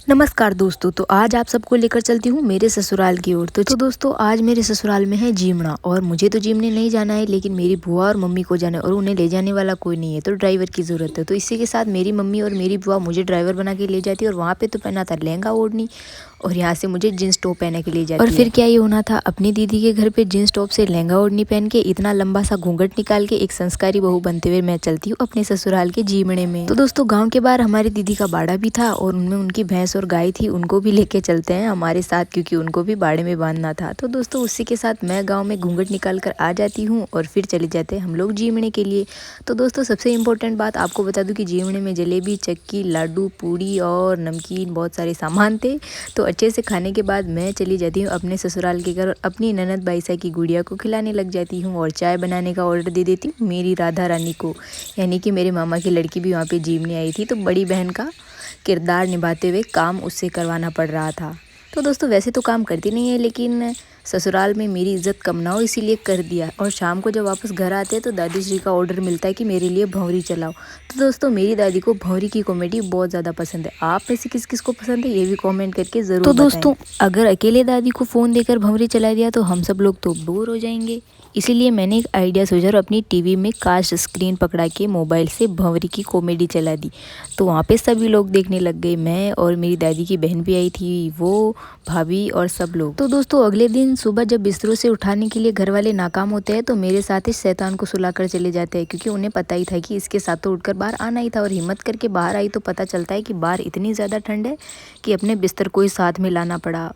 नमस्कार दोस्तों। तो आज आप सबको लेकर चलती हूँ मेरे ससुराल की ओर। तो दोस्तों आज मेरे ससुराल में है जीमना और मुझे तो जीमने नहीं जाना है, लेकिन मेरी बुआ और मम्मी को जाना है और उन्हें ले जाने वाला कोई नहीं है, तो ड्राइवर की ज़रूरत है। तो इसी के साथ मेरी मम्मी और मेरी बुआ मुझे ड्राइवर बना के ले जाती है और वहाँ पे तो पहना था लहंगा ओढ़नी और यहाँ से मुझे जींस टॉप पहने के लिए जाती है। और फिर क्या ये होना था, अपनी दीदी के घर पे जींस टॉप से लहंगा ओढ़नी पहन के इतना लंबा सा घूंघट निकाल के एक संस्कारी बहू बनते हुए मैं चलती हूँ अपने ससुराल के जीमणे में। तो दोस्तों गाँव के बाहर हमारी दीदी का बाड़ा भी था और उनमें उनकी भैंस और गाय थी, उनको भी लेके चलते हैं हमारे साथ क्योंकि उनको भी बाड़े में बांधना था। तो दोस्तों उसी के साथ मैं गाँव में घूंघट निकाल कर आ जाती हूँ और फिर चले जाते हैं हम लोग जीमणे के लिए। तो दोस्तों सबसे इम्पोर्टेंट बात आपको बता दूँ कि जीमणे में जलेबी, चक्की, लाडू, पूड़ी और नमकीन बहुत सारे सामान थे। तो अच्छे से खाने के बाद मैं चली जाती हूँ अपने ससुराल के घर और अपनी ननद बाईसा की गुड़िया को खिलाने लग जाती हूँ और चाय बनाने का ऑर्डर दे देती हूँ मेरी राधा रानी को, यानी कि मेरे मामा की लड़की भी वहाँ पे जीमने आई थी, तो बड़ी बहन का किरदार निभाते हुए काम उससे करवाना पड़ रहा था। तो दोस्तों वैसे तो काम करती नहीं है, लेकिन ससुराल में मेरी इज्जत कम ना हो इसीलिए कर दिया। और शाम को जब वापस घर आते हैं तो दादी श्री का ऑर्डर मिलता है कि मेरे लिए भंवरी चलाओ। तो दोस्तों मेरी दादी को भंवरी की कॉमेडी बहुत ज़्यादा पसंद है। आप में से किस किस को पसंद है ये भी कमेंट करके ज़रूर बताएं। तो दोस्तों अगर अकेले दादी को फ़ोन देकर भंवरी चला दिया तो हम सब लोग तो बोर हो जाएंगे, इसीलिए मैंने एक आइडिया सोचा और अपनी टीवी में कास्ट स्क्रीन पकड़ा के मोबाइल से भंवरी की कॉमेडी चला दी। तो वहाँ पे सभी लोग देखने लग गए, मैं और मेरी दादी की बहन भी आई थी, वो भाभी और सब लोग। तो दोस्तों अगले दिन सुबह जब बिस्तरों से उठाने के लिए घर वाले नाकाम होते हैं तो मेरे साथ ही शैतान को सुलाकर चले जाते हैं, क्योंकि उन्हें पता ही था कि इसके साथ तो उठकर बाहर आना ही था। और हिम्मत करके बाहर आई तो पता चलता है कि बाहर इतनी ज़्यादा ठंड है कि अपने बिस्तर को ही साथ में लाना पड़ा।